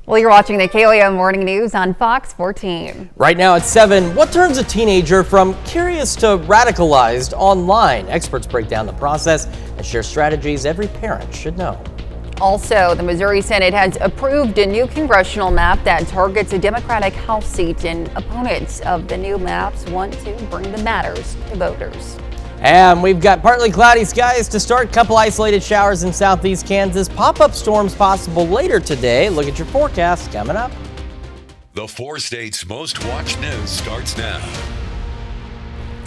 Well, you're watching the KOAM Morning News on Fox 14. Right now at 7, what turns a teenager from curious to radicalized online? Experts break down the process and share strategies every parent should know. Also, the Missouri Senate has approved a new congressional map that targets a Democratic House seat, and opponents of the new maps want to bring the matters to voters. And we've got partly cloudy skies to start. Couple isolated showers in southeast Kansas. Pop-up storms possible later today. Look at your forecast coming up. The 4 states' most watched news starts now.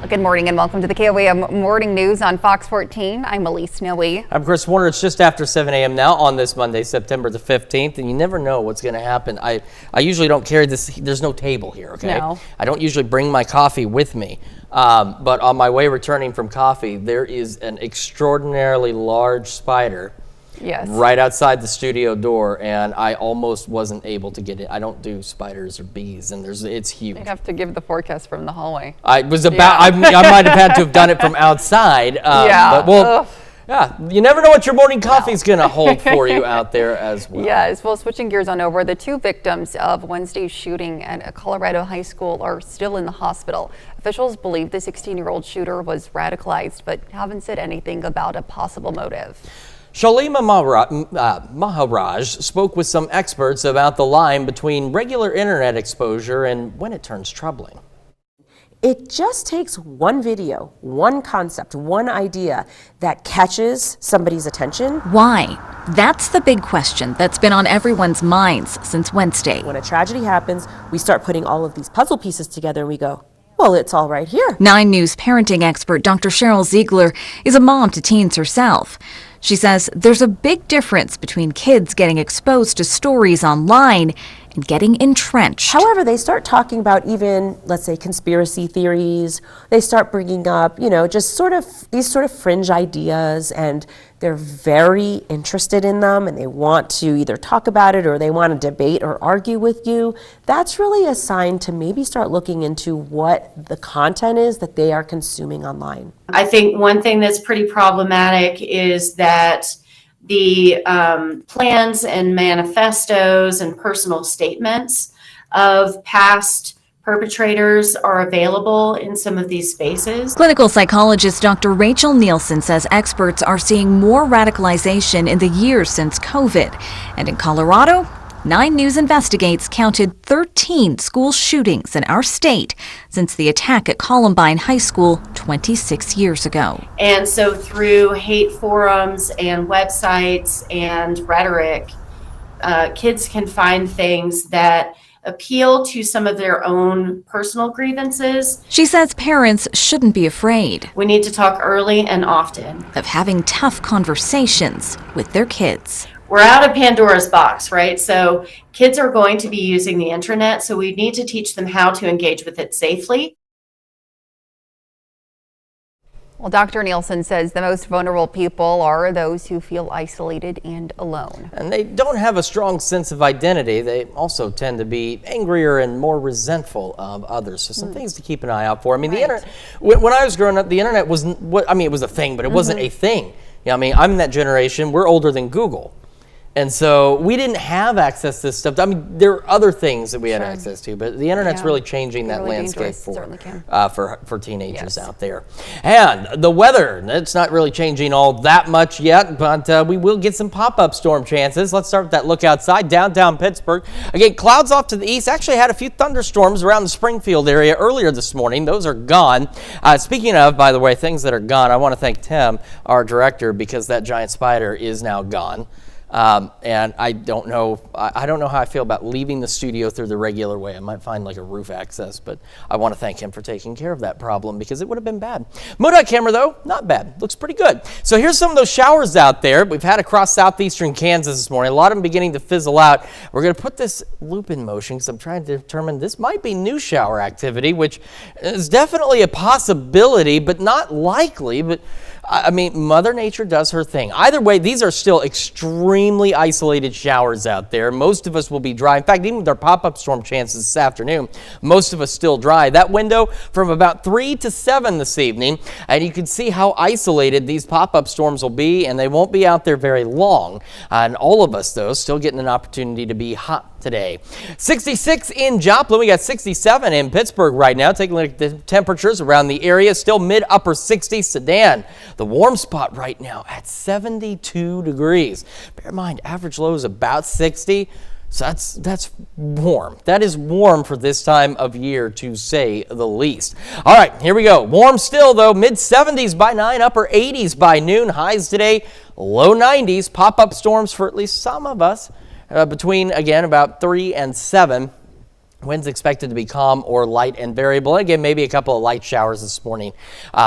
Good morning and welcome to the KOAM Morning News on Fox 14. I'm Elise Noe. I'm Chris Warner. It's just after 7 a.m. now on this Monday, September the 15th, and you never know what's going to happen. I usually don't carry this. There's no table here, okay? No. I don't usually bring my coffee with me. But on my way returning from coffee, there is an extraordinarily large spider right outside the studio door, and I almost wasn't able to get it. I don't do spiders or bees, and it's huge. You'd have to give the forecast from the hallway. I might have had to have done it from outside. Yeah, you never know what your morning coffee is going to hold for you out there as well. Yes, well, switching gears on over, the 2 victims of Wednesday's shooting at a Colorado high school are still in the hospital. Officials believe the 16-year-old shooter was radicalized, but haven't said anything about a possible motive. Shalima Maharaj spoke with some experts about the line between regular internet exposure and when it turns troubling. It just takes one video, one concept, one idea that catches somebody's attention. Why? That's the big question that's been on everyone's minds since Wednesday. When a tragedy happens, we start putting all of these puzzle pieces together and we go, well, it's all right here. 9 News parenting expert Dr. Cheryl Ziegler is a mom to teens herself. She says there's a big difference between kids getting exposed to stories online and getting entrenched. However, they start talking about even, let's say, conspiracy theories. They start bringing up, just these sort of fringe ideas, and they're very interested in them, and they want to either talk about it or they want to debate or argue with you. That's really a sign to maybe start looking into what the content is that they are consuming online. I think one thing that's pretty problematic is that the plans and manifestos and personal statements of past perpetrators are available in some of these spaces. Clinical psychologist Dr. Rachel Nielsen says experts are seeing more radicalization in the years since COVID. And in Colorado, 9 News Investigates counted 13 school shootings in our state since the attack at Columbine High School 26 years ago. And so through hate forums and websites and rhetoric, kids can find things that appeal to some of their own personal grievances. She says parents shouldn't be afraid. We need to talk early and often Of having tough conversations with their kids. We're out of Pandora's box, right? So kids are going to be using the internet, so we need to teach them how to engage with it safely. Well, Dr. Nielsen says the most vulnerable people are those who feel isolated and alone. And they don't have a strong sense of identity. They also tend to be angrier and more resentful of others. So some things to keep an eye out for. I mean, the internet, when I was growing up, the internet wasn't, it was a thing, but it wasn't a thing. I'm in that generation. We're older than Google. And so we didn't have access to this stuff. I mean, there are other things that we had access to, but the internet's really changing that landscape for teenagers out there. And the weather, it's not really changing all that much yet, but we will get some pop-up storm chances. Let's start with that look outside, downtown Pittsburgh. Again, clouds off to the east. Actually had a few thunderstorms around the Springfield area earlier this morning. Those are gone. Speaking of, by the way, things that are gone, I want to thank Tim, our director, because that giant spider is now gone. And I don't know how I feel about leaving the studio through the regular way. I might find like a roof access, but I want to thank him for taking care of that problem because it would have been bad. MoDOT camera though, not bad. Looks pretty good. So here's some of those showers out there we've had across southeastern Kansas this morning. A lot of them beginning to fizzle out. We're going to put this loop in motion because I'm trying to determine this might be new shower activity, which is definitely a possibility, but not likely. But I mean, Mother Nature does her thing. Either way, these are still extremely isolated showers out there. Most of us will be dry. In fact, even with our pop-up storm chances this afternoon, most of us still dry. That window from about 3 to 7 this evening, and you can see how isolated these pop-up storms will be, and they won't be out there very long. And all of us, though, still getting an opportunity to be hot today. 66 in Joplin. We got 67 in Pittsburgh right now. Taking a look at the temperatures around the area. Still mid-upper 60s. Sedan, the warm spot right now at 72 degrees. Bear in mind, average low is about 60. So that's warm. That is warm for this time of year, to say the least. All right, here we go. Warm still, though. Mid-70s by 9, upper 80s by noon. Highs today, low 90s. Pop-up storms for at least some of us. Between, again, about 3 and 7. Winds expected to be calm or light and variable. Again, maybe a couple of light showers this morning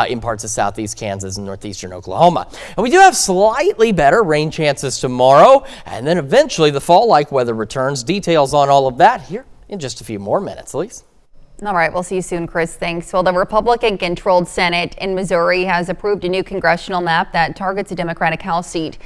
in parts of southeast Kansas and northeastern Oklahoma. And we do have slightly better rain chances tomorrow. And then eventually the fall-like weather returns. Details on all of that here in just a few more minutes. Elise? All right, we'll see you soon, Chris. Thanks. Well, the Republican-controlled Senate in Missouri has approved a new congressional map that targets a Democratic House seat.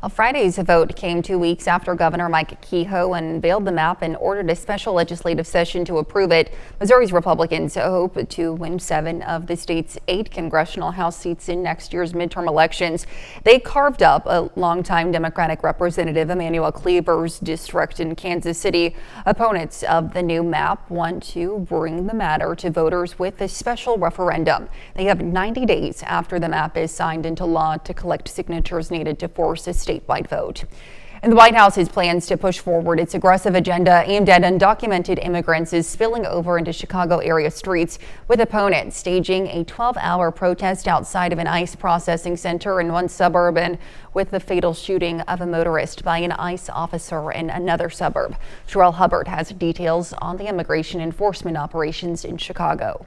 Well, Friday's vote came 2 weeks after Governor Mike Kehoe unveiled the map and ordered a special legislative session to approve it. Missouri's Republicans hope to win 7 of the state's 8 congressional House seats in next year's midterm elections. They carved up a longtime Democratic Representative Emanuel Cleaver's district in Kansas City. Opponents of the new map want to bring the matter to voters with a special referendum. They have 90 days after the map is signed into law to collect signatures needed to force a statewide vote. And the White House's plans to push forward its aggressive agenda aimed at undocumented immigrants is spilling over into Chicago area streets, with opponents staging a 12-hour protest outside of an ICE processing center in one suburb, and with the fatal shooting of a motorist by an ICE officer in another suburb. Sherelle Hubbard has details on the immigration enforcement operations in Chicago.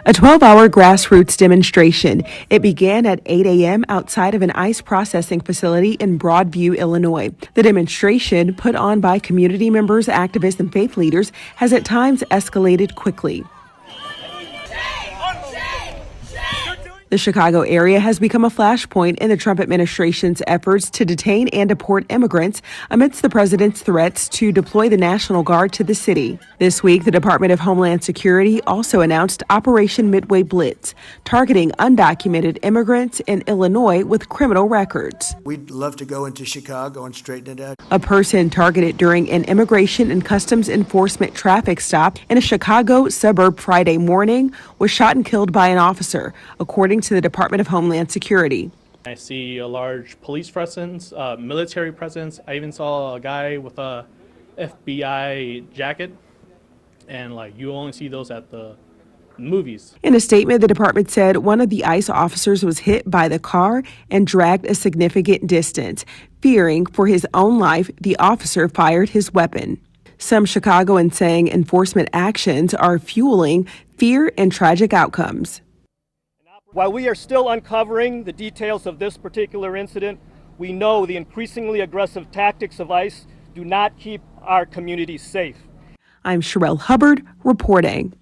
A 12-hour grassroots demonstration. It began at 8 a.m. outside of an ICE processing facility in Broadview, Illinois. The demonstration, put on by community members, activists, and faith leaders, has at times escalated quickly. The Chicago area has become a flashpoint in the Trump administration's efforts to detain and deport immigrants amidst the president's threats to deploy the National Guard to the city. This week, the Department of Homeland Security also announced Operation Midway Blitz, targeting undocumented immigrants in Illinois with criminal records. We'd love to go into Chicago and straighten it out. A person targeted during an Immigration and Customs Enforcement traffic stop in a Chicago suburb Friday morning was shot and killed by an officer, according to the Department of Homeland Security. I see a large police presence, military presence. I even saw a guy with a FBI jacket, and you only see those at the movies. In a statement, the department said one of the ICE officers was hit by the car and dragged a significant distance. Fearing for his own life, the officer fired his weapon. Some Chicagoans saying enforcement actions are fueling fear and tragic outcomes. While we are still uncovering the details of this particular incident, we know the increasingly aggressive tactics of ICE do not keep our communities safe. I'm Sherelle Hubbard reporting.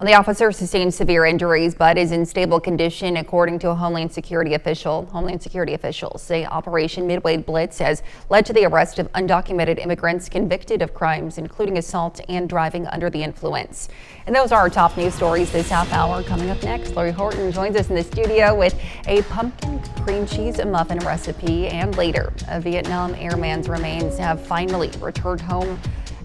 The officer sustained severe injuries but is in stable condition, according to a Homeland Security official. Homeland Security officials say Operation Midway Blitz has led to the arrest of undocumented immigrants convicted of crimes, including assault and driving under the influence. And those are our top news stories this half hour. Coming up next, Lori Horton joins us in the studio with a pumpkin cream cheese muffin recipe. And later, a Vietnam airman's remains have finally returned home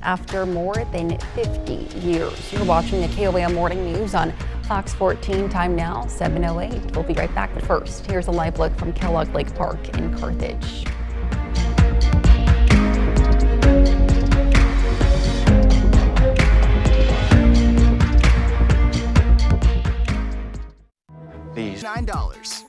after more than 50 years. You're watching the KOAM Morning News on Fox 14. Time now, 7:08. We'll be right back, but first, here's a live look from Kellogg Lake Park in Carthage. These $9.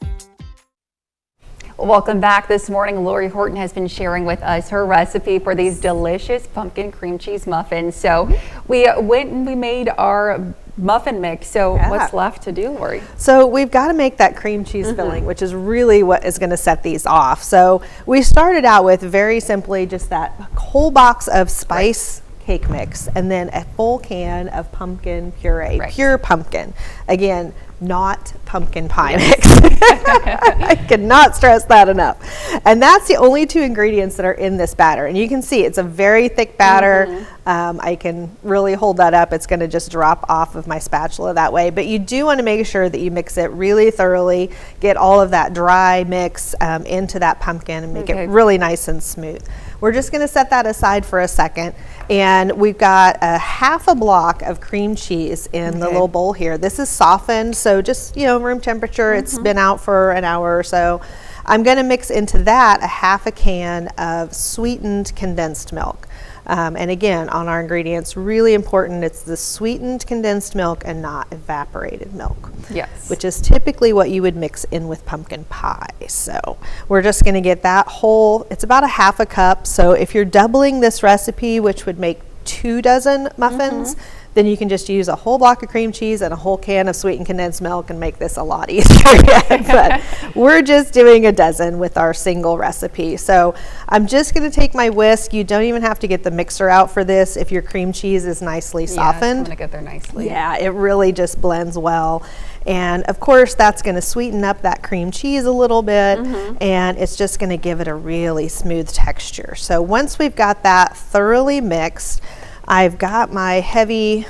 Welcome back. This morning, Lori Horton has been sharing with us her recipe for these delicious pumpkin cream cheese muffins. So we went and we made our muffin mix. So what's left to do, Lori? So we've got to make that cream cheese filling, which is really what is going to set these off. So we started out with very simply just that whole box of spice cake mix and then a full can of pumpkin puree, pure pumpkin. Again, not pumpkin pie mix. I cannot stress that enough. And that's the only 2 ingredients that are in this batter. And you can see it's a very thick batter. I can really hold that up. It's going to just drop off of my spatula that way. But you do want to make sure that you mix it really thoroughly, get all of that dry mix into that pumpkin and make it really nice and smooth. We're just going to set that aside for a second. And we've got a half a block of cream cheese in the little bowl here. This is softened, so just, room temperature. It's been out for an hour or so. I'm going to mix into that a half a can of sweetened condensed milk. And again, on our ingredients, really important, it's the sweetened condensed milk and not evaporated milk. Yes. Which is typically what you would mix in with pumpkin pie. So we're just going to get that whole, it's about a half a cup. So if you're doubling this recipe, which would make 2 dozen muffins, then you can just use a whole block of cream cheese and a whole can of sweetened condensed milk and make this a lot easier yet. But we're just doing a dozen with our single recipe. So I'm just going to take my whisk. You don't even have to get the mixer out for this if your cream cheese is nicely softened. Yeah, it's going to get there nicely. Yeah, it really just blends well. And of course, that's going to sweeten up that cream cheese a little bit, and it's just going to give it a really smooth texture. So once we've got that thoroughly mixed, I've got my heavy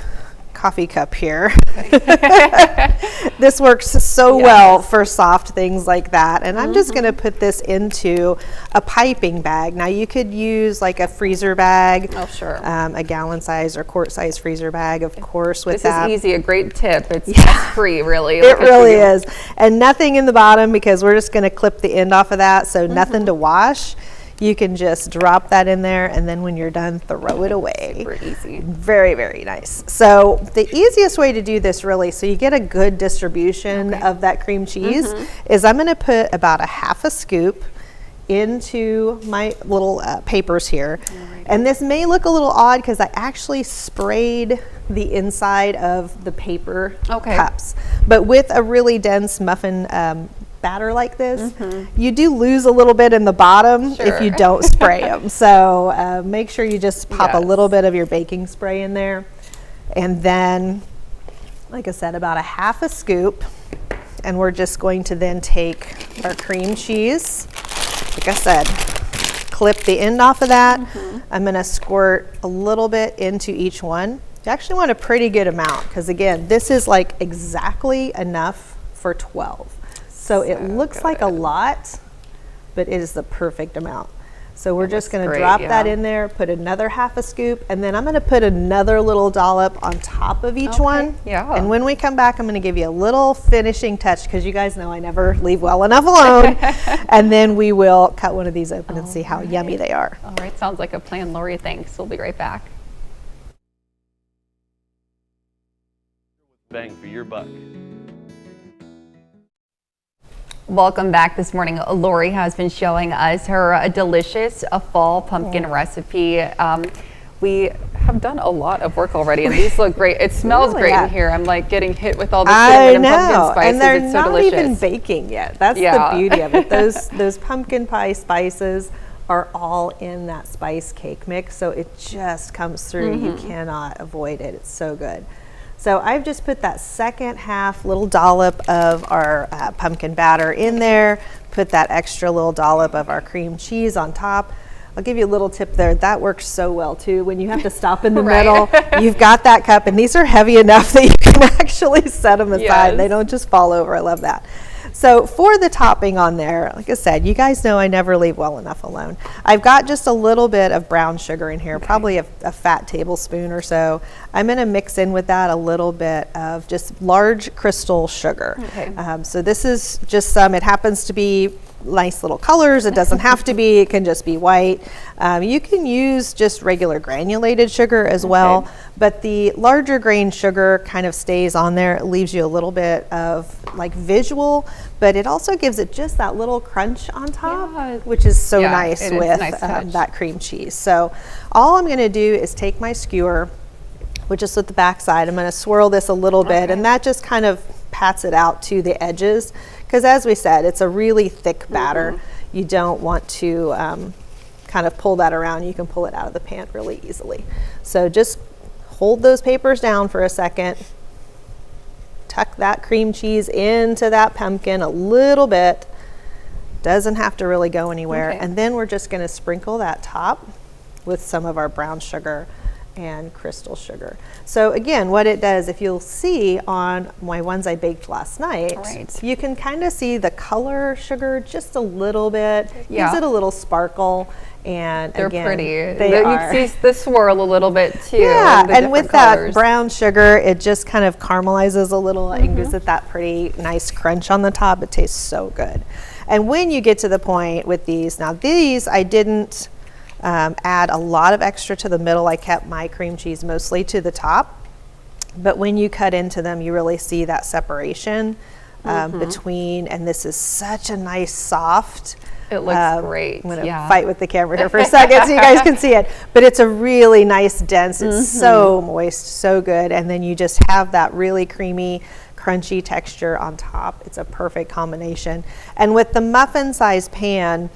coffee cup here. This works so well for soft things like that. And I'm just going to put this into a piping bag. Now you could use like a freezer bag. Oh, sure. A gallon size or quart size freezer bag, of course, with this that. This is easy, a great tip. It's free, really. It really is. And nothing in the bottom, because we're just going to clip the end off of that, so nothing to wash. You can just drop that in there, and then when you're done, throw it away. Super easy. Very, very nice. So the easiest way to do this, really, so you get a good distribution of that cream cheese, is I'm going to put about a half a scoop into my little papers here. And this may look a little odd because I actually sprayed the inside of the paper cups. But with a really dense muffin batter like this, you do lose a little bit in the bottom if you don't spray them. So make sure you just pop a little bit of your baking spray in there. And then, like I said, about a half a scoop. And we're just going to then take our cream cheese. Like I said, clip the end off of that. I'm going to squirt a little bit into each one. You actually want a pretty good amount, because again, this is like exactly enough for 12. So it looks like a lot, but it is the perfect amount. So we're just going to drop that in there, put another half a scoop, and then I'm going to put another little dollop on top of each one. And when we come back, I'm going to give you a little finishing touch, because you guys know I never leave well enough alone. And then we will cut one of these open and see how yummy they are. All right, sounds like a plan, Lori. Thanks. We'll be right back. Bang for your buck. Welcome back this morning. Lori has been showing us her delicious fall pumpkin recipe. We have done a lot of work already, and these look great. It smells great in here. I'm like getting hit with all the cinnamon and pumpkin spices. And they're it's so not delicious. even baking yet. That's the beauty of it. Those pumpkin pie spices are all in that spice cake mix, so it just comes through. You cannot avoid it. It's so good. So I've just put that second half little dollop of our pumpkin batter in there, put that extra little dollop of our cream cheese on top. I'll give you a little tip there. That works so well too. When you have to stop in the middle, you've got that cup, and these are heavy enough that you can actually set them aside. They don't just fall over. I love that. So for the topping on there, like I said, you guys know I never leave well enough alone. I've got just a little bit of brown sugar in here, probably a fat tablespoon or so. I'm going to mix in with that a little bit of just large crystal sugar. So this is just some, it happens to be nice little colors. It doesn't have to be, it can just be white. You can use just regular granulated sugar as well, but the larger grain sugar kind of stays on there. It leaves you a little bit of like visual, but it also gives it just that little crunch on top, which is so nice with that cream cheese. So all I'm going to do is take my skewer, which is with the back side. I'm going to swirl this a little bit, and that just kind of pats it out to the edges, because as we said, it's a really thick batter. You don't want to kind of pull that around. You can pull it out of the pan really easily. So just hold those papers down for a second. Tuck that cream cheese into that pumpkin a little bit. Doesn't have to really go anywhere. And then we're just going to sprinkle that top with some of our brown sugar. and crystal sugar. So again, what it does, if you'll see on my ones I baked last night, you can kind of see the color sugar just a little bit, gives it a little sparkle. And they're again, pretty. They are. You see the swirl a little bit too. Yeah, and with that brown sugar, it just kind of caramelizes a little and gives it that pretty nice crunch on the top. It tastes so good. And when you get to the point with these, now these I didn't add a lot of extra to the middle. I kept my cream cheese mostly to the top. But when you cut into them, you really see that separation between, and this is such a nice soft. It looks great. I'm going to fight with the camera here for a second so you guys can see it. But it's a really nice dense, it's so moist, so good. And then you just have that really creamy, crunchy texture on top. It's a perfect combination. And with the muffin size pan,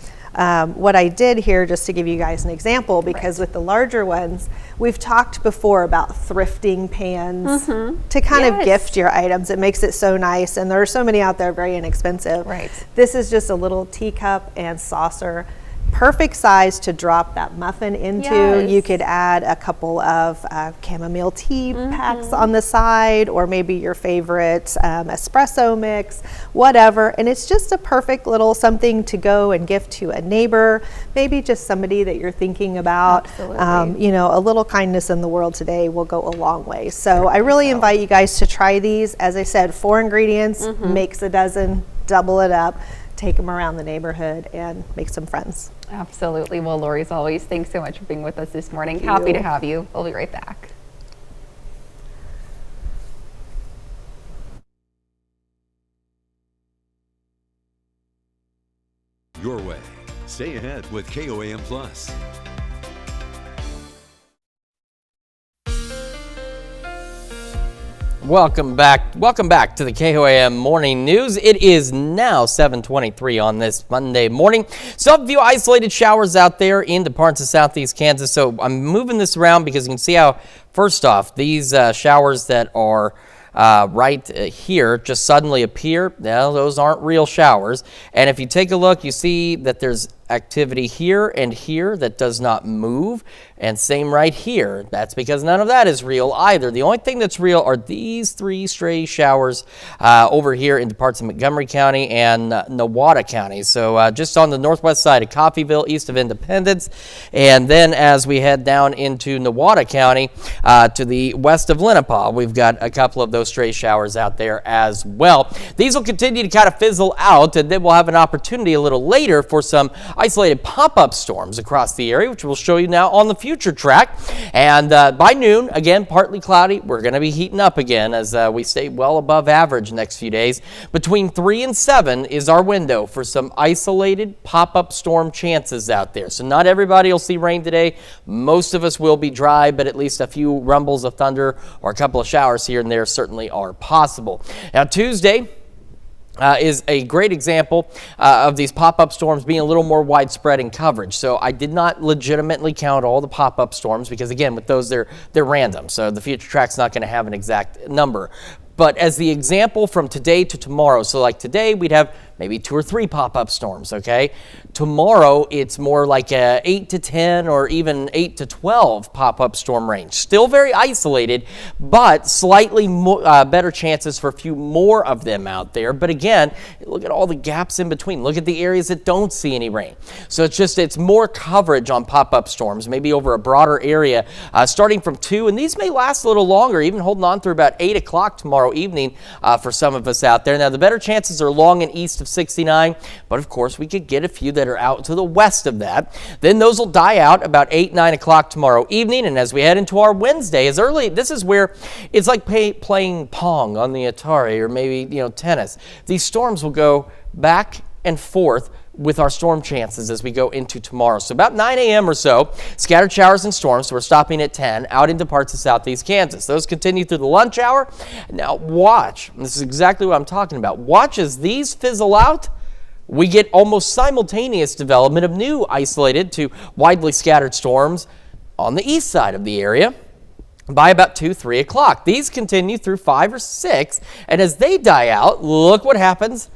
what I did here, just to give you guys an example, because with the larger ones, we've talked before about thrifting pans to kind of gift your items. It makes it so nice, and there are so many out there very inexpensive. This is just a little teacup and saucer. Perfect size to drop that muffin into. You could add a couple of chamomile tea packs on the side, or maybe your favorite espresso mix, whatever. And it's just a perfect little something to go and gift to a neighbor, maybe just somebody that you're thinking about. You know, a little kindness in the world today will go a long way. So I really invite you guys to try these. As I said, 4 ingredients, makes a dozen, double it up. Take them around the neighborhood and make some friends. Absolutely. Well, Lori, as always, thanks so much for being with us this morning. Happy to have you. We'll be right back. Your way. Stay ahead with KOAM Plus. Welcome back to the KOAM Morning News. It is now 7:23 on this Monday morning. Still a few isolated showers out there into parts of southeast Kansas. So I'm moving this around because you can see how, first off, these showers that are right here just suddenly appear. Now, those aren't real showers. And if you take a look, you see that there's activity here and here that does not move, and same right here. That's because none of that is real either. The only thing that's real are these 3 stray showers over here into parts of Montgomery County and Newada County. So just on the northwest side of Coffeyville, east of Independence, and then as we head down into Newada County to the west of Lenapaw, we've got a couple of those stray showers out there as well. These will continue to kind of fizzle out, and then we'll have an opportunity a little later for some isolated pop-up storms across the area, which we'll show you now on the future track. And by noon, again, partly cloudy. We're going to be heating up again as we stay well above average next few days. Between 3 and 7 is our window for some isolated pop-up storm chances out there. So not everybody will see rain today. Most of us will be dry, but at least a few rumbles of thunder or a couple of showers here and there certainly are possible. Now, Tuesday is a great example of these pop-up storms being a little more widespread in coverage. So I did not legitimately count all the pop-up storms because, again, with those, they're random. So the future track's not going to have an exact number. But as the example from today to tomorrow, so like today we'd have maybe 2 or 3 pop-up storms, okay? Tomorrow it's more like a 8 to 10 or even 8 to 12 pop-up storm range. Still very isolated, but slightly better chances for a few more of them out there. But again, look at all the gaps in between. Look at the areas that don't see any rain. So it's more coverage on pop-up storms, maybe over a broader area, starting from 2, and these may last a little longer, even holding on through about 8 o'clock tomorrow evening for some of us out there. Now, the better chances are along and east of 69, but of course we could get a few that are out to the west of that. Then those will die out about 8, 9 o'clock tomorrow evening, and as we head into our Wednesday, as early, this is where it's like playing Pong on the Atari or maybe, tennis. These storms will go back and forth with our storm chances as we go into tomorrow. So about 9 a.m. or so, scattered showers and storms. So we're stopping at 10 out into parts of southeast Kansas. Those continue through the lunch hour. Now watch, this is exactly what I'm talking about. Watch as these fizzle out. We get almost simultaneous development of new isolated to widely scattered storms on the east side of the area by about 2, 3 o'clock. These continue through 5 or 6. And as they die out, look what happens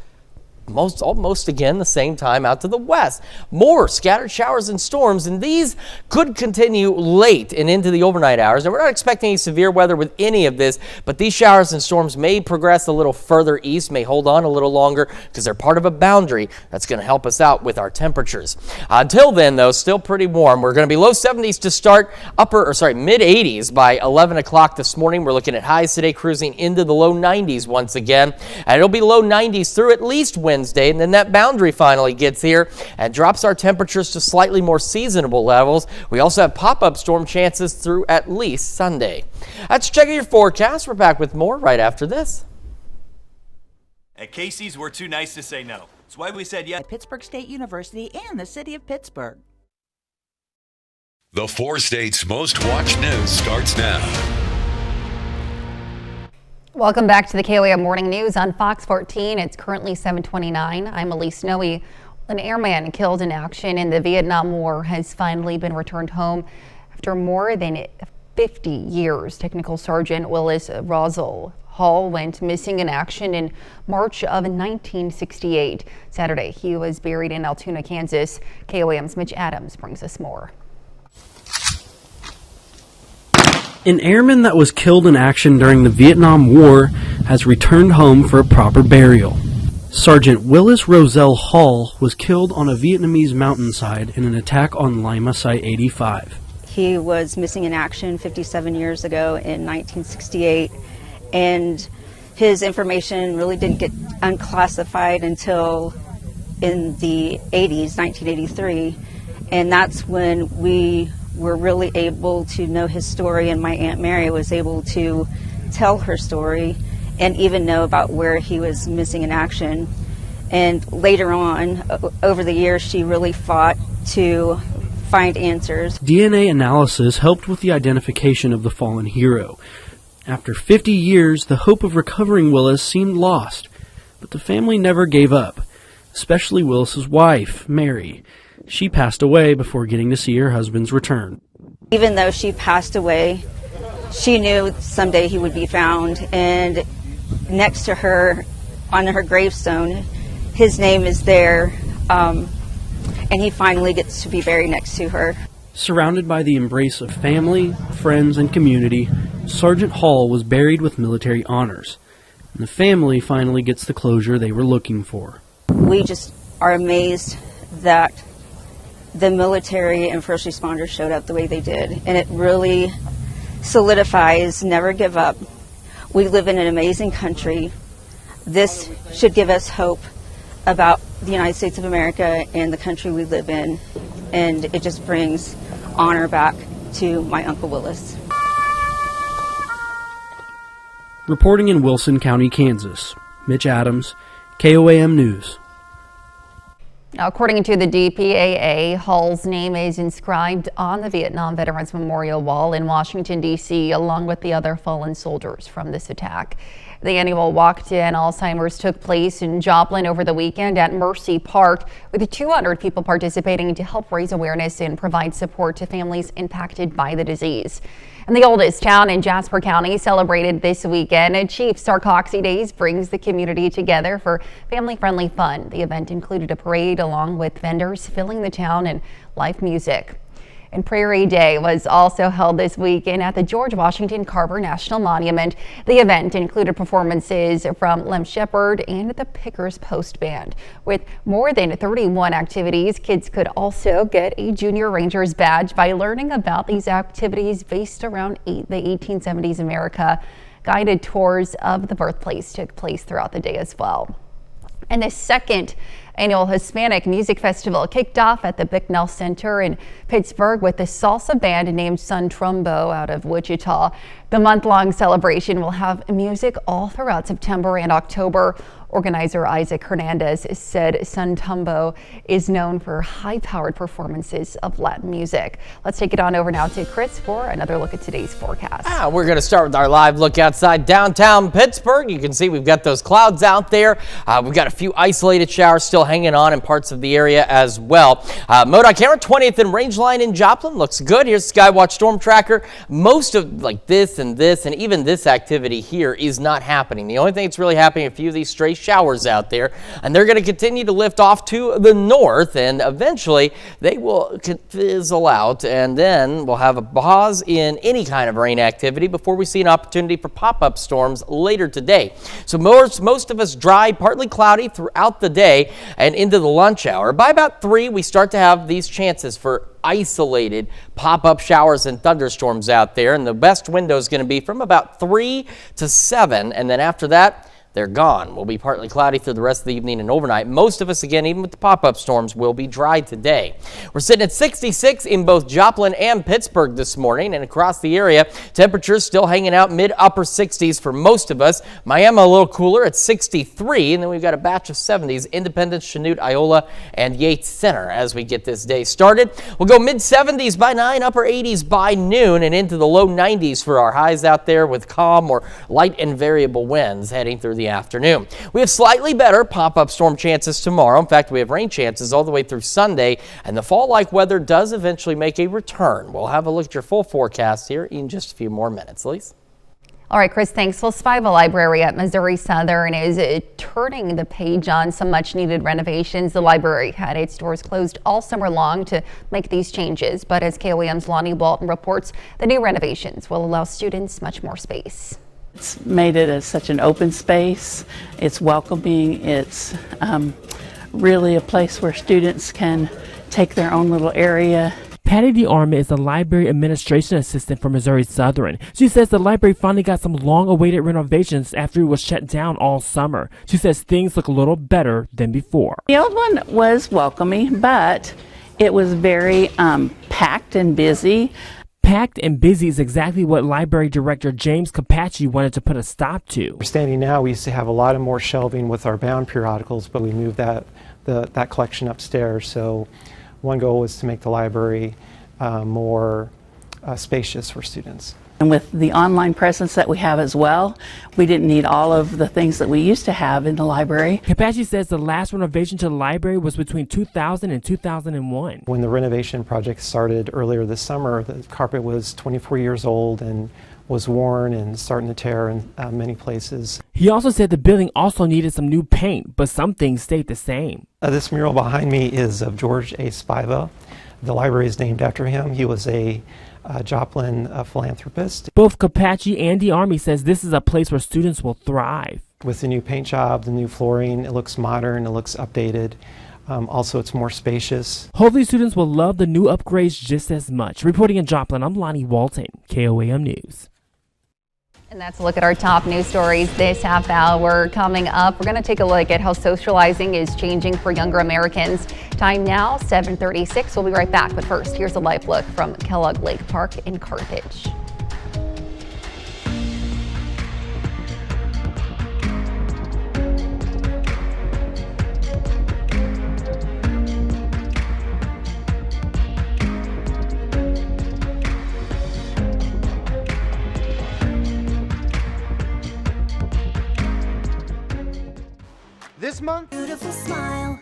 almost again the same time out to the west. More scattered showers and storms, and these could continue late and into the overnight hours. And we're not expecting any severe weather with any of this, but these showers and storms may progress a little further east, may hold on a little longer because they're part of a boundary that's going to help us out with our temperatures. Until then, though, still pretty warm. We're going to be low 70s to start, mid 80s by 11 o'clock this morning. We're looking at highs today cruising into the low 90s once again, and it'll be low 90s through at least Wednesday, and then that boundary finally gets here and drops our temperatures to slightly more seasonable levels. We also have pop-up storm chances through at least Sunday. That's checking your forecast. We're back with more right after this. At Casey's, we're too nice to say no. That's why we said yes. At Pittsburgh State University and the city of Pittsburgh. The 4 states' most watched news starts now. Welcome back to the KOAM Morning News on Fox 14. It's currently 7:29. I'm Elise Snowy. An airman killed in action in the Vietnam War has finally been returned home after more than 50 years. Technical Sergeant Willis Rosell Hall went missing in action in March of 1968. Saturday, he was buried in Altoona, Kansas. KOAM's Mitch Adams brings us more. An airman that was killed in action during the Vietnam War has returned home for a proper burial. Sergeant Willis Rosell Hall was killed on a Vietnamese mountainside in an attack on Lima Site 85. He was missing in action 57 years ago in 1968, and his information really didn't get unclassified until in the 80s, 1983, and that's when we were really able to know his story, and my Aunt Mary was able to tell her story and even know about where he was missing in action. And later on, over the years, she really fought to find answers. DNA analysis helped with the identification of the fallen hero. After 50 years, the hope of recovering Willis seemed lost, but the family never gave up, especially Willis's wife, Mary. She passed away before getting to see her husband's return. Even though she passed away, she knew someday he would be found, and next to her, on her gravestone, his name is there, and he finally gets to be buried next to her. Surrounded by the embrace of family, friends, and community, Sergeant Hall was buried with military honors, and the family finally gets the closure they were looking for. We just are amazed that the military and first responders showed up the way they did, and it really solidifies never give up. We live in an amazing country. This should give us hope about the United States of America and the country we live in, and it just brings honor back to my Uncle Willis. Reporting in Wilson County, Kansas, Mitch Adams, KOAM News. Now, according to the DPAA, Hall's name is inscribed on the Vietnam Veterans Memorial Wall in Washington, D.C., along with the other fallen soldiers from this attack. The annual Walk to End Alzheimer's took place in Joplin over the weekend at Mercy Park, with 200 people participating to help raise awareness and provide support to families impacted by the disease. And the oldest town in Jasper County celebrated this weekend. And Chief Sarcoxy Days brings the community together for family-friendly fun. The event included a parade along with vendors filling the town and live music. And Prairie Day was also held this weekend at the George Washington Carver National Monument. The event included performances from Lem Shepherd and the Pickers Post Band. With more than 31 activities, kids could also get a Junior Rangers badge by learning about these activities based around the 1870s America. Guided tours of the birthplace took place throughout the day as well. And the second annual Hispanic Music Festival kicked off at the Bicknell Center in Pittsburgh with the salsa band named Sun Trumbo out of Wichita. The month-long celebration will have music all throughout September and October. Organizer Isaac Hernandez said Sun Trumbo is known for high-powered performances of Latin music. Let's take it on over now to Chris for another look at today's forecast. We're going to start with our live look outside downtown Pittsburgh. You can see we've got those clouds out there. We've got a few isolated showers still still hanging on in parts of the area as well. MoDOT camera 20th and range line in Joplin looks good. Here's Skywatch Storm Tracker. Most of like this and even this activity here is not happening. The only thing that's really happening, a few of these stray showers out there, and they're going to continue to lift off to the north, and eventually they will fizzle out, and then we'll have a pause in any kind of rain activity before we see an opportunity for pop-up storms later today. So most of us dry, partly cloudy throughout the day and into the lunch hour. By about 3, we start to have these chances for isolated pop-up showers and thunderstorms out there, and the best window is going to be from about 3 to 7, and then after that, they're gone. We'll be partly cloudy through the rest of the evening and overnight. Most of us, again, even with the pop-up storms, will be dry today. We're sitting at 66 in both Joplin and Pittsburgh this morning, and across the area, temperatures still hanging out mid-upper 60s for most of us. Miami a little cooler at 63, and then we've got a batch of 70s, Independence, Chanute, Iola, and Yates Center as we get this day started. We'll go mid-70s by 9, upper 80s by noon, and into the low 90s for our highs out there with calm or light and variable winds heading through the afternoon. We have slightly better pop-up storm chances tomorrow. In fact, we have rain chances all the way through Sunday, and the fall-like weather does eventually make a return. We'll have a look at your full forecast here in just a few more minutes. Lise? All right, Chris, thanks. Well, Spiva Library at Missouri Southern is turning the page on some much-needed renovations. The library had its doors closed all summer long to make these changes, but as KOAM's Lonnie Walton reports, the new renovations will allow students much more space. It's made it as such an open space. It's welcoming. It's really a place where students can take their own little area. Patty DeArma is a library administration assistant for Missouri Southern. She says the library finally got some long-awaited renovations after it was shut down all summer. She says things look a little better than before. The old one was welcoming, but it was very packed and busy. Packed and busy is exactly what Library Director James Capacci wanted to put a stop to. We're standing now, we used to have a lot of more shelving with our bound periodicals, but we moved that collection upstairs. So one goal was to make the library more spacious for students. And with the online presence that we have as well, we didn't need all of the things that we used to have in the library. Capacci says the last renovation to the library was between 2000 and 2001. When the renovation project started earlier this summer, the carpet was 24 years old and was worn and starting to tear in many places. He also said the building also needed some new paint, but some things stayed the same. This mural behind me is of George A. Spiva. The library is named after him. He was a Joplin philanthropist. Both Capacci and DeArma says this is a place where students will thrive. With the new paint job, the new flooring, it looks modern, it looks updated. Also, it's more spacious. Hopefully students will love the new upgrades just as much. Reporting in Joplin, I'm Lonnie Walton, KOAM News. And that's a look at our top news stories this half hour. Coming up, we're going to take a look at how socializing is changing for younger Americans. Time now, 7:36. We'll be right back. But first, here's a live look from Kellogg Lake Park in Carthage. This month, beautiful smile.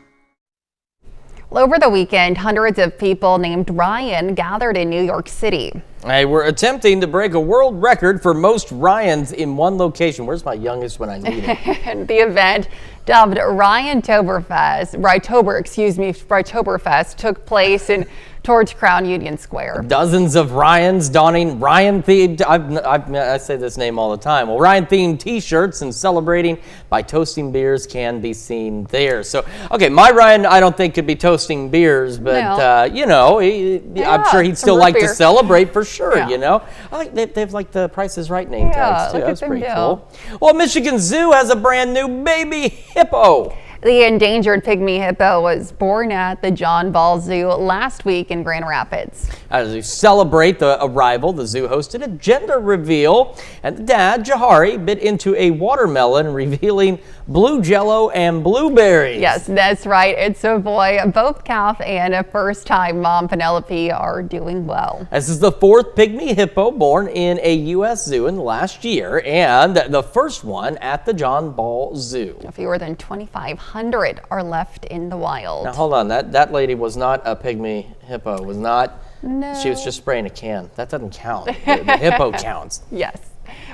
Well, over the weekend, hundreds of people named Ryan gathered in New York City. Hey, we're attempting to break a world record for most Ryans in one location. Where's my youngest when I need him? The event, dubbed Ryantoberfest, took place in towards Crown Union Square. Dozens of Ryans donning Ryan-themed, I say this name all the time, well, Ryan-themed t-shirts and celebrating by toasting beers can be seen there. So, okay, my Ryan, I don't think could be toasting beers, but, you know, I'm sure he'd still like to celebrate for sure, you know. I like they have like the Price is Right name tags, too. That's pretty cool. Well, Michigan Zoo has a brand new baby hippo. The endangered pygmy hippo was born at the John Ball Zoo last week in Grand Rapids. As we celebrate the arrival, the zoo hosted a gender reveal, and the dad, Jahari, bit into a watermelon, revealing blue jello and blueberries. Yes, that's right. It's a boy. Both calf and a first-time mom, Penelope, are doing well. This is the fourth pygmy hippo born in a U.S. zoo in the last year, and the first one at the John Ball Zoo. Fewer than 2,500 1,500 are left in the wild. Now hold on, that lady was not a pygmy hippo. Was not. No. She was just spraying a can. That doesn't count. The hippo counts. Yes.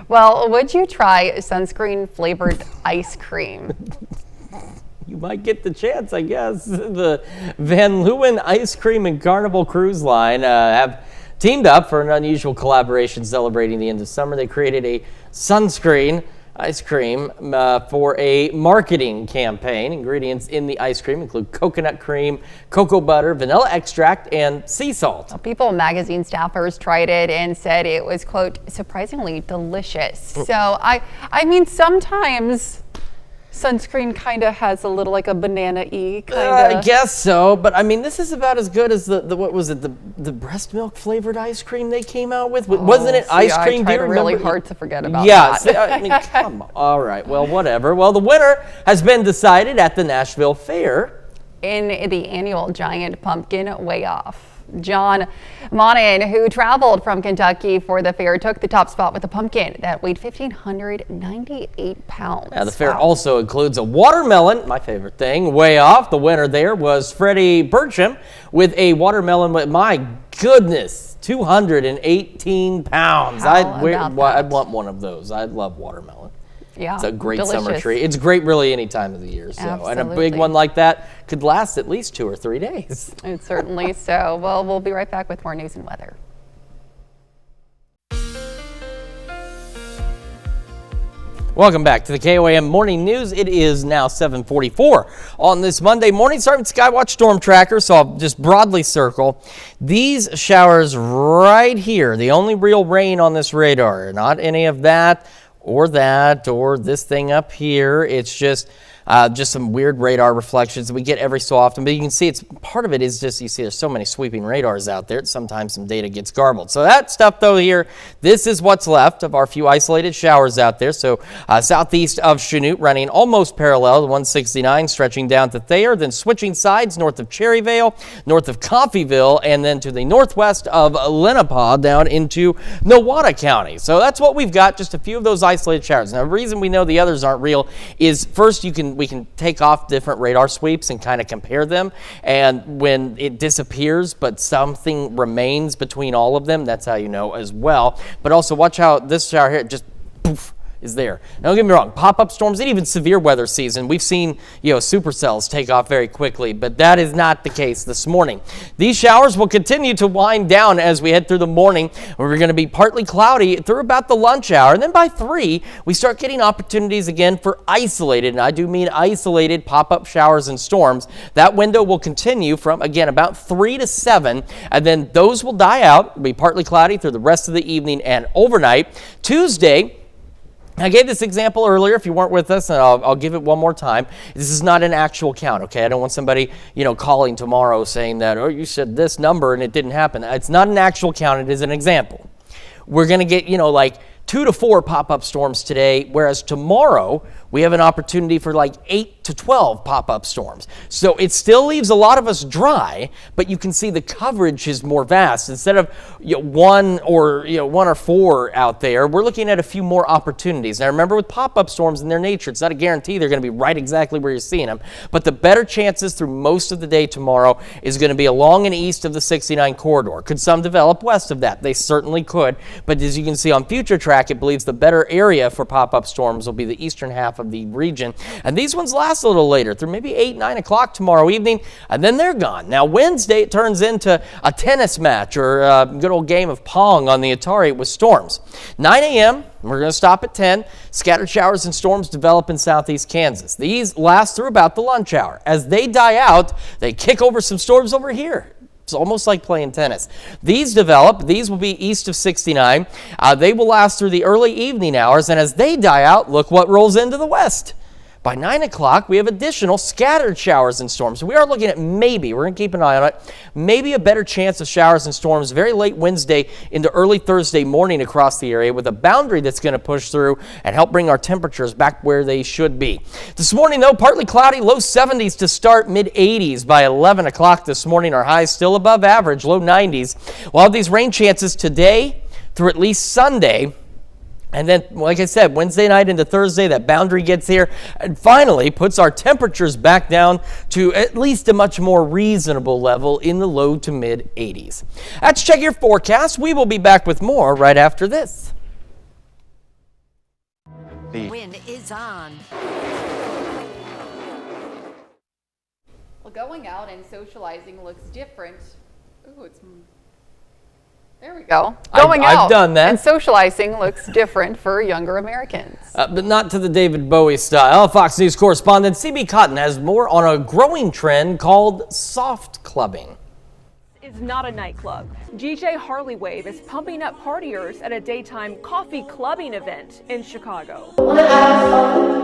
Well, would you try sunscreen flavored ice cream? You might get the chance, I guess. The Van Leeuwen Ice Cream and Carnival Cruise Line have teamed up for an unusual collaboration celebrating the end of summer. They created a sunscreen ice cream for a marketing campaign. Ingredients in the ice cream include coconut cream, cocoa butter, vanilla extract, and sea salt. People magazine staffers tried it and said it was, quote, surprisingly delicious. So I mean, sometimes sunscreen kind of has a little like a banana-y kind of. I guess so, but I mean, this is about as good as the what was it, the breast milk flavored ice cream they came out with? Wasn't it ice cream? I tried really hard to forget about that. that. I mean, come on. All right, well, whatever. Well, the winner has been decided at the Nashville Fair. In the annual Giant Pumpkin Weigh-Off. John Monin, who traveled from Kentucky for the fair, took the top spot with a pumpkin that weighed 1,598 pounds. Now, the fair also includes a watermelon, my favorite thing, way off. The winner there was Freddie Burcham with a watermelon with, my goodness, 218 pounds. I'd want one of those. I'd love watermelon. Yeah, it's a great delicious summer treat. It's great really any time of the year. So, and a big one like that could last at least 2 or 3 days. It's certainly so. Well, we'll be right back with more news and weather. Welcome back to the KOAM Morning News. It is now 7:44 on this Monday morning. Starting with Skywatch Storm Tracker, so I'll just broadly circle these showers right here. The only real rain on this radar, not any of that or this thing up here. It's just some weird radar reflections that we get every so often. But you can see part of it is just, you see there's so many sweeping radars out there. Sometimes some data gets garbled. So that stuff though here, this is what's left of our few isolated showers out there. So southeast of Chanute running almost parallel to 169, stretching down to Thayer, then switching sides north of Cherryvale, north of Coffeyville, and then to the northwest of Lenapaw down into Nowata County. So that's what we've got, just a few of those isolated showers. Now the reason we know the others aren't real is first we can take off different radar sweeps and kind of compare them, and when it disappears but something remains between all of them, that's how you know as well. But also watch how this shower here just poof is there. Now don't get me wrong, pop-up storms and even severe weather season, we've seen supercells take off very quickly, but that is not the case this morning. These showers will continue to wind down as we head through the morning. We're going to be partly cloudy through about the lunch hour, and then by 3 we start getting opportunities again for isolated, and I do mean isolated pop-up showers and storms. That window will continue from again about 3 to 7, and then those will die out. It'll be partly cloudy through the rest of the evening and overnight. Tuesday, I gave this example earlier if you weren't with us, and I'll give it one more time. This is not an actual count, okay? I don't want somebody, calling tomorrow saying that, oh, you said this number and it didn't happen. It's not an actual count, it is an example. We're going to get, like 2 to 4 pop-up storms today, whereas tomorrow we have an opportunity for like 8 to 12 pop-up storms. So it still leaves a lot of us dry, but you can see the coverage is more vast. Instead of 1 or 4 out there, we're looking at a few more opportunities. Now remember, with pop-up storms in their nature, it's not a guarantee they're going to be right exactly where you're seeing them, but the better chances through most of the day tomorrow is going to be along and east of the 69 corridor. Could some develop west of that? They certainly could, but as you can see on future track, it believes the better area for pop-up storms will be the eastern half of the region. And these ones last a little later, through maybe 8, 9 o'clock tomorrow evening, and then they're gone. Now Wednesday, it turns into a tennis match or a good old game of Pong on the Atari with storms. 9 a.m., we're going to stop at 10. Scattered showers and storms develop in southeast Kansas. These last through about the lunch hour. As they die out, they kick over some storms over here. It's almost like playing tennis. These develop. These will be east of 69. They will last through the early evening hours, and as they die out, look what rolls into the west. By 9 o'clock, we have additional scattered showers and storms. So we are looking at maybe, we're going to keep an eye on it, maybe a better chance of showers and storms very late Wednesday into early Thursday morning across the area, with a boundary that's going to push through and help bring our temperatures back where they should be. This morning, though, partly cloudy, low 70s to start, mid 80s by 11 o'clock this morning. Our highs still above average, low 90s. We'll have these rain chances today through at least Sunday. And then, like I said, Wednesday night into Thursday, that boundary gets here and finally puts our temperatures back down to at least a much more reasonable level in the low to mid 80s. Let's check your forecast. We will be back with more right after this. The wind is on. Well, going out and socializing looks different. Ooh, there we go. Going out I've done that. and socializing looks different for younger Americans. But not to the David Bowie style. Fox News correspondent CB Cotton has more on a growing trend called soft clubbing. Is not a nightclub. GJ Harley Wave is pumping up partiers at a daytime coffee clubbing event in Chicago.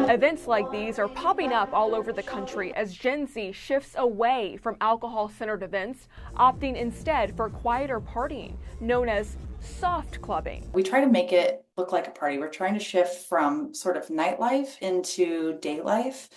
Events like these are popping up all over the country as Gen Z shifts away from alcohol-centered events, opting instead for quieter partying, known as soft clubbing. We try to make it look like a party. We're trying to shift from sort of nightlife into day life.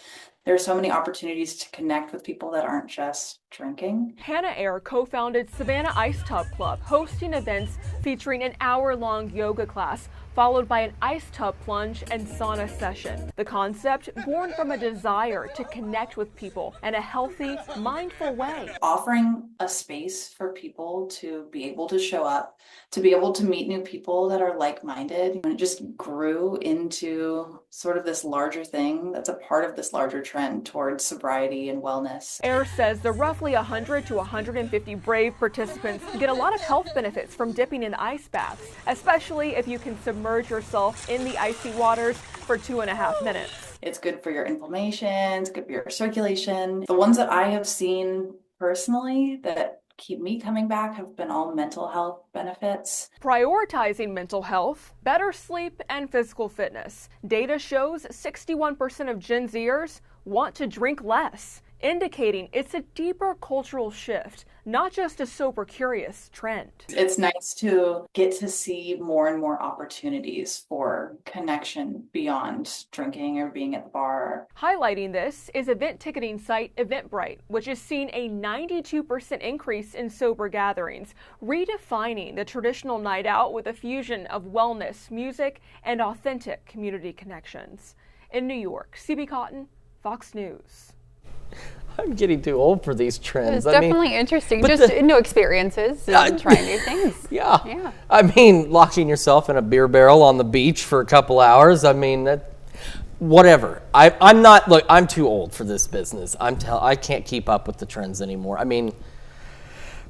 There are so many opportunities to connect with people that aren't just drinking. Hannah Air co-founded Savannah Ice Tub Club, hosting events featuring an hour-long yoga class, followed by an ice tub plunge and sauna session. The concept born from a desire to connect with people in a healthy, mindful way. Offering a space for people to be able to show up, to be able to meet new people that are like-minded. And it just grew into sort of this larger thing that's a part of this larger trend towards sobriety and wellness. Air says the roughly 100 to 150 brave participants get a lot of health benefits from dipping in ice baths, especially if you can submerge yourself in the icy waters for 2.5 minutes. It's good for your inflammation, it's good for your circulation. The ones that I have seen personally that keep me coming back have been all mental health benefits. Prioritizing mental health, better sleep, and physical fitness. Data shows 61% of Gen Zers want to drink less, indicating it's a deeper cultural shift, not just a sober curious trend. It's nice to get to see more and more opportunities for connection beyond drinking or being at the bar. Highlighting this is event ticketing site Eventbrite, which has seen a 92% increase in sober gatherings, redefining the traditional night out with a fusion of wellness, music, and authentic community connections. In New York, CB Cotton, Fox News. I'm getting too old for these trends. It's definitely interesting. Just new experiences and trying new things. Yeah. I mean, locking yourself in a beer barrel on the beach for a couple hours. I mean, whatever. I'm not. Look, I'm too old for this business. I can't keep up with the trends anymore. I mean,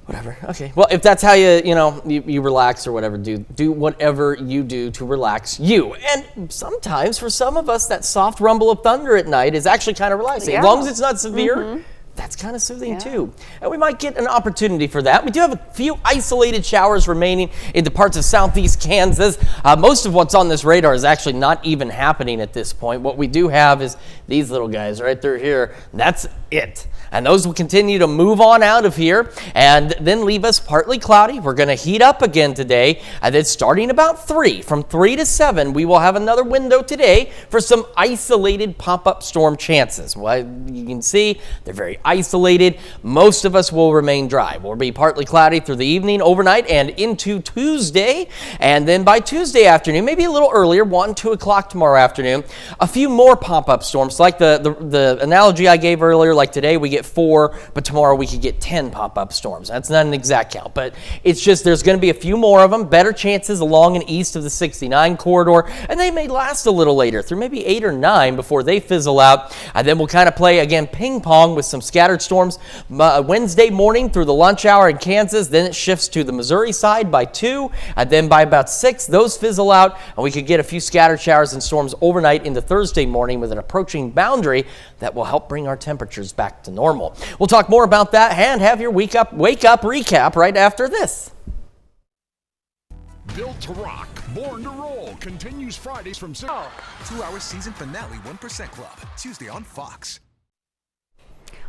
whatever. Okay. Well, if that's how you relax or whatever, do whatever you do to relax you. And sometimes for some of us, that soft rumble of thunder at night is actually kind of relaxing. As long as it's not severe, that's kind of soothing too. And we might get an opportunity for that. We do have a few isolated showers remaining in the parts of southeast Kansas. Most of what's on this radar is actually not even happening at this point. What we do have is these little guys right through here. That's it. And those will continue to move on out of here and then leave us partly cloudy. We're going to heat up again today. And then starting about 3, from 3 to 7, we will have another window today for some isolated pop-up storm chances. Well, you can see they're very isolated. Most of us will remain dry. We'll be partly cloudy through the evening, overnight, and into Tuesday. And then by Tuesday afternoon, maybe a little earlier, 1, 2 o'clock tomorrow afternoon, a few more pop-up storms. Like the analogy I gave earlier, like today we get 4, but tomorrow we could get 10 pop-up storms. That's not an exact count, but it's just there's going to be a few more of them, better chances along and east of the 69 corridor, and they may last a little later, through maybe 8 or 9 before they fizzle out. And then we'll kind of play, again, ping pong with some scattered storms Wednesday morning through the lunch hour in Kansas. Then it shifts to the Missouri side by 2, and then by about 6, those fizzle out, and we could get a few scattered showers and storms overnight into Thursday morning with an approaching boundary that will help bring our temperatures back to normal. We'll talk more about that and have your wake up recap right after this. Built to Rock, Born to Roll continues Fridays from 6. 2-hour season finale 1% Club, Tuesday on Fox.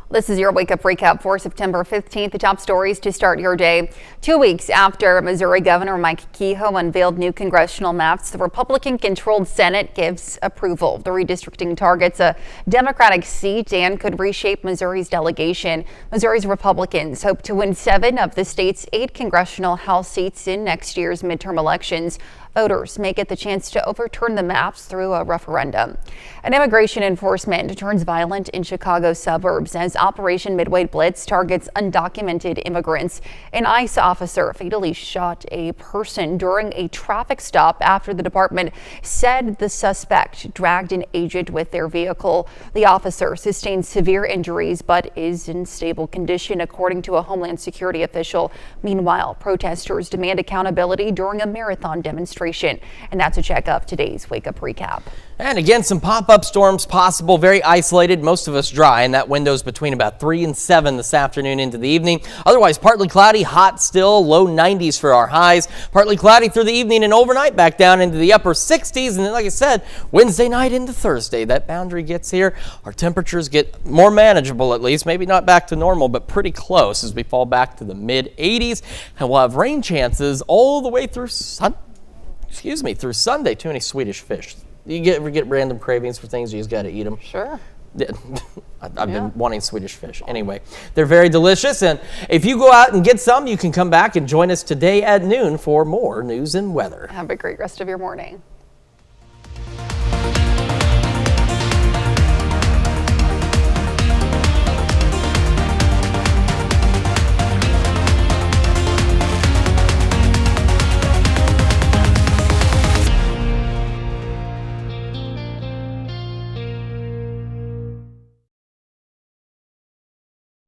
This is your Wake Up Recap for September 15th. The top stories to start your day. 2 weeks after Missouri Governor Mike Kehoe unveiled new congressional maps, the Republican-controlled Senate gives approval. The redistricting targets a Democratic seat and could reshape Missouri's delegation. Missouri's Republicans hope to win 7 of the state's 8 congressional House seats in next year's midterm elections. voters may get the chance to overturn the maps through a referendum. And immigration enforcement turns violent in Chicago suburbs as Operation Midway Blitz targets undocumented immigrants. An ICE officer fatally shot a person during a traffic stop after the department said the suspect dragged an agent with their vehicle. The officer sustained severe injuries but is in stable condition, according to a Homeland Security official. Meanwhile, protesters demand accountability during a marathon demonstration. And that's a check of today's Wake Up Recap. And again, some pop-up storms possible, very isolated, most of us dry, and that window's between about 3 and 7 this afternoon into the evening. Otherwise, partly cloudy, hot still, low 90s for our highs. Partly cloudy through the evening and overnight back down into the upper 60s. And then, like I said, Wednesday night into Thursday, that boundary gets here. Our temperatures get more manageable, at least. Maybe not back to normal, but pretty close as we fall back to the mid 80s. And we'll have rain chances all the way through through Sunday. Too many Swedish fish. You ever get random cravings for things, you just got to eat them. Sure. I've been wanting Swedish fish. Anyway, they're very delicious. And if you go out and get some, you can come back and join us today at noon for more news and weather. Have a great rest of your morning.